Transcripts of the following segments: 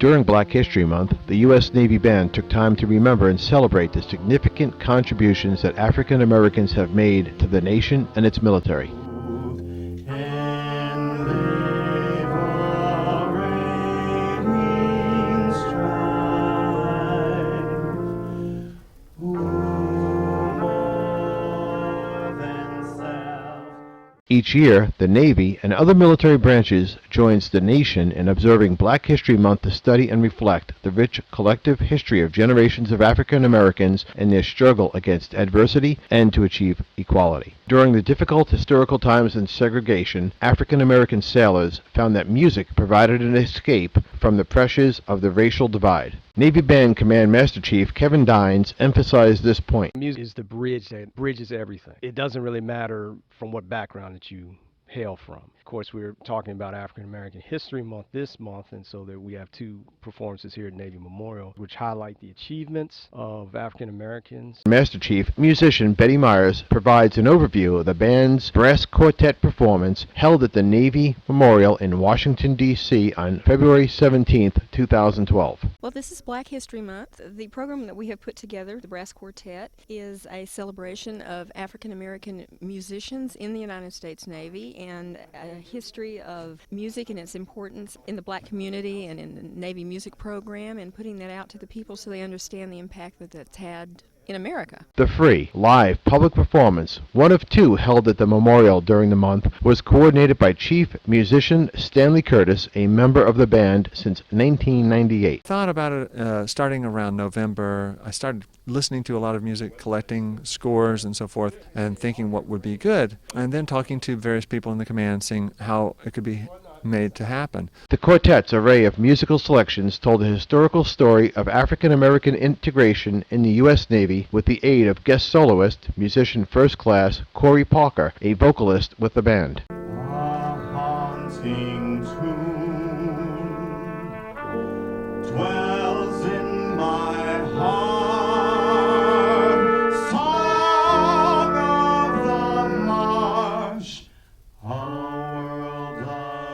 During Black History Month, the U.S. Navy Band took time to remember and celebrate the significant contributions that African Americans have made to the nation and its military. Each year, the Navy and other military branches joins the nation in observing Black History Month to study and reflect the rich collective history of generations of African Americans and their struggle against adversity and to achieve equality. During the difficult historical times in segregation, African American sailors found that music provided an escape from the pressures of the racial divide. Navy Band Command Master Chief Kevin Dines emphasized this point. Music is the bridge that bridges everything. It doesn't really matter from what background that you hail from. Of course, we're talking about African American History Month this month, and so that we have two performances here at Navy Memorial, which highlight the achievements of African Americans. Master Chief musician Betty Myers provides an overview of the band's brass quartet performance held at the Navy Memorial in Washington, D.C. on February 17, 2012. Well, this is Black History Month. The program that we have put together, the Brass Quartet, is a celebration of African American musicians in the United States Navy and a history of music and its importance in the black community and in the Navy music program, and putting that out to the people so they understand the impact that it's had in America. The free, live, public performance, one of two held at the memorial during the month, was coordinated by Chief Musician Stanley Curtis, a member of the band since 1998. Thought about it starting around November. I started listening to a lot of music, collecting scores and so forth, and thinking what would be good, and then talking to various people in the command, seeing how it could be made to happen. The quartet's array of musical selections told the historical story of African American integration in the U.S. Navy with the aid of guest soloist, musician first class Corey Parker, a vocalist with the band. A haunting tune dwells in my heart, song of the marsh, a world apart.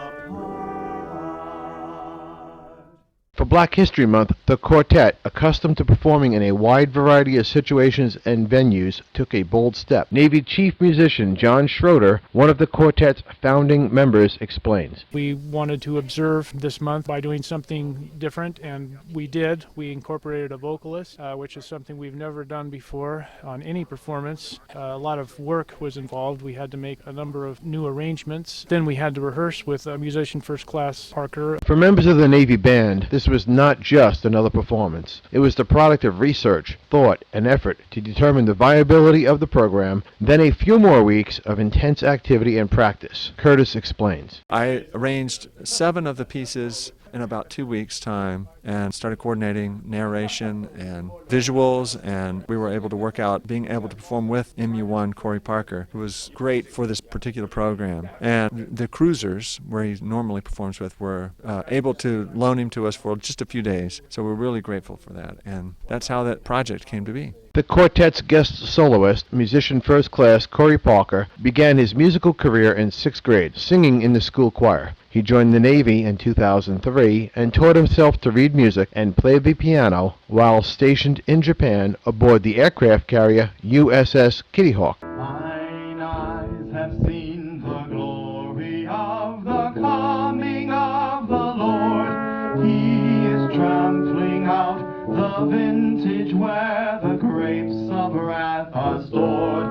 For Black History Month, the quartet, accustomed to performing in a wide variety of situations and venues, took a bold step. Navy Chief Musician John Schroeder, one of the quartet's founding members, explains. We wanted to observe this month by doing something different, and we did. We incorporated a vocalist, which is something we've never done before on any performance. A lot of work was involved. We had to make a number of new arrangements. Then we had to rehearse with musician first class Parker. For members of the Navy Band, this was not just another performance. It was the product of research, thought, and effort to determine the viability of the program, then a few more weeks of intense activity and practice. Curtis explains. I arranged 7 of the pieces in about 2 weeks' time and started coordinating narration and visuals, and we were able to work out being able to perform with MU1 Corey Parker, who was great for this particular program. And the cruisers, where he normally performs with, were able to loan him to us for just a few days, so we're really grateful for that, and that's how that project came to be. The quartet's guest soloist, musician first class Corey Parker, began his musical career in 6th grade, singing in the school choir. He joined the Navy in 2003 and taught himself to read music and play the piano while stationed in Japan aboard the aircraft carrier USS Kitty Hawk. Mine eyes have seen the glory of the coming of the Lord. He is trampling out the vintage where the grapes of wrath are stored.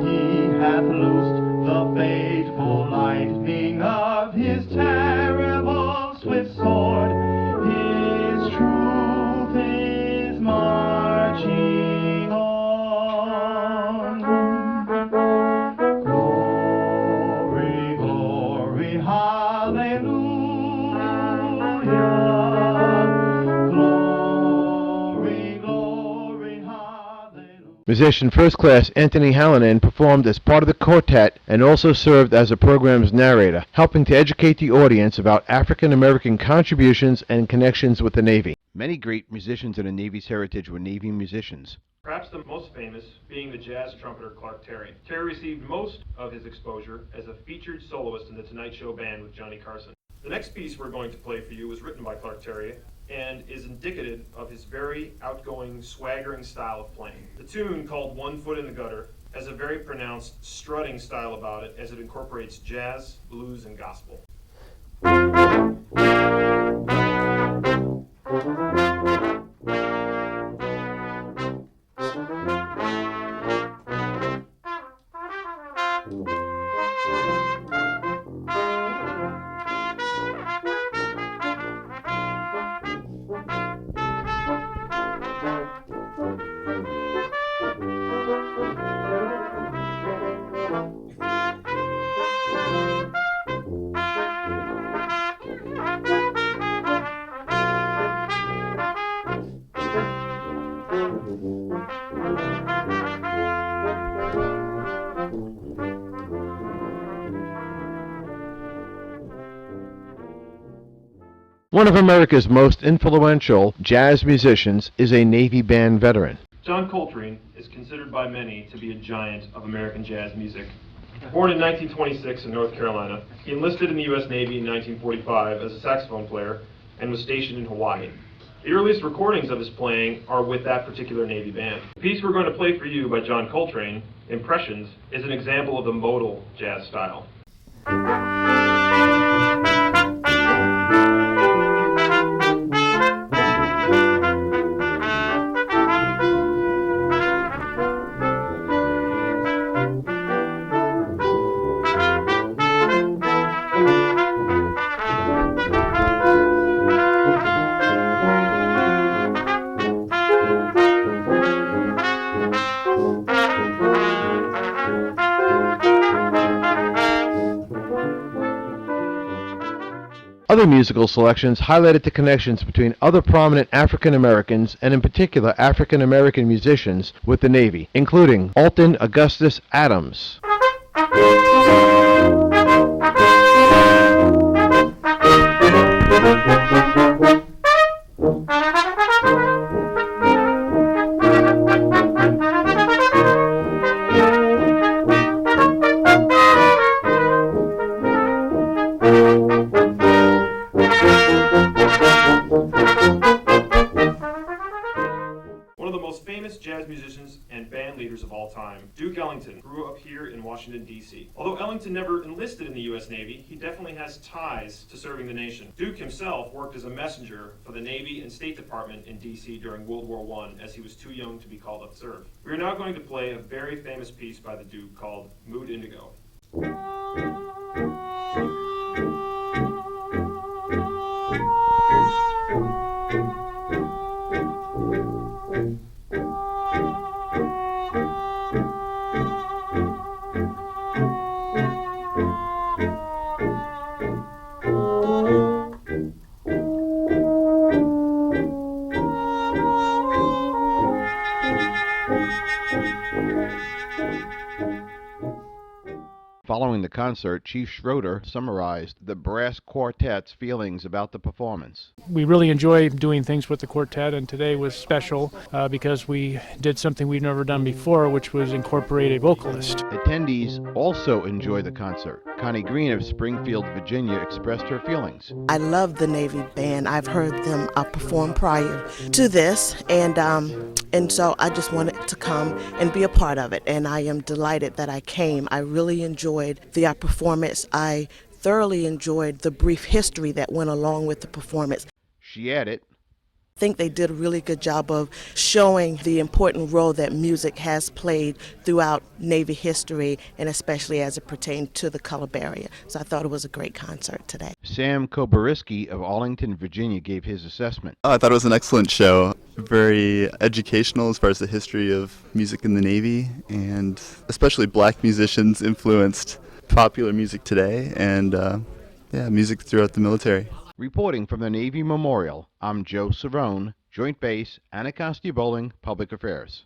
He hath loosed the fateful lightning of his terrible swift sword. His truth is marching on. Glory, glory, hallelujah. Glory, glory, hallelujah. Musician first class Anthony Hallinan performed as part of the quartet and also served as the program's narrator, helping to educate the audience about African American contributions and connections with the Navy. Many great musicians in the Navy's heritage were Navy musicians. Perhaps the most famous being the jazz trumpeter Clark Terry. Terry received most of his exposure as a featured soloist in The Tonight Show Band with Johnny Carson. The next piece we're going to play for you was written by Clark Terry and is indicative of his very outgoing, swaggering style of playing. The tune, called One Foot in the Gutter, has a very pronounced strutting style about it as it incorporates jazz, blues, and gospel. One of America's most influential jazz musicians is a Navy band veteran. John Coltrane is considered by many to be a giant of American jazz music. Born in 1926 in North Carolina, he enlisted in the U.S. Navy in 1945 as a saxophone player and was stationed in Hawaii. The earliest recordings of his playing are with that particular Navy band. The piece we're going to play for you by John Coltrane, Impressions, is an example of the modal jazz style. Other musical selections highlighted the connections between other prominent African Americans, and in particular African American musicians, with the Navy, including Alton Augustus Adams. Jazz musicians and band leaders of all time, Duke Ellington grew up here in Washington, D.C. Although Ellington never enlisted in the U.S. Navy, he definitely has ties to serving the nation. Duke himself worked as a messenger for the Navy and State Department in D.C. during World War I, as he was too young to be called up to serve. We are now going to play a very famous piece by the Duke called Mood Indigo. Following the concert, Chief Schroeder summarized the brass quartet's feelings about the performance. We really enjoy doing things with the quartet, and today was special because we did something we've never done before, which was incorporate a vocalist. Attendees also enjoyed the concert. Connie Green of Springfield, Virginia, expressed her feelings. I love the Navy Band. I've heard them perform prior to this, and so I just wanted to come and be a part of it, and I am delighted that I came. I really enjoyed the performance. I thoroughly enjoyed the brief history that went along with the performance. She added, I think they did a really good job of showing the important role that music has played throughout Navy history, and especially as it pertained to the color barrier. So I thought it was a great concert today. Sam Koberiski of Arlington, Virginia, gave his assessment. I thought it was an excellent show. Very educational as far as the history of music in the Navy, and especially black musicians influenced popular music today, and music throughout the military. Reporting from the Navy Memorial, I'm Joe Cerrone, Joint Base, Anacostia Bowling, Public Affairs.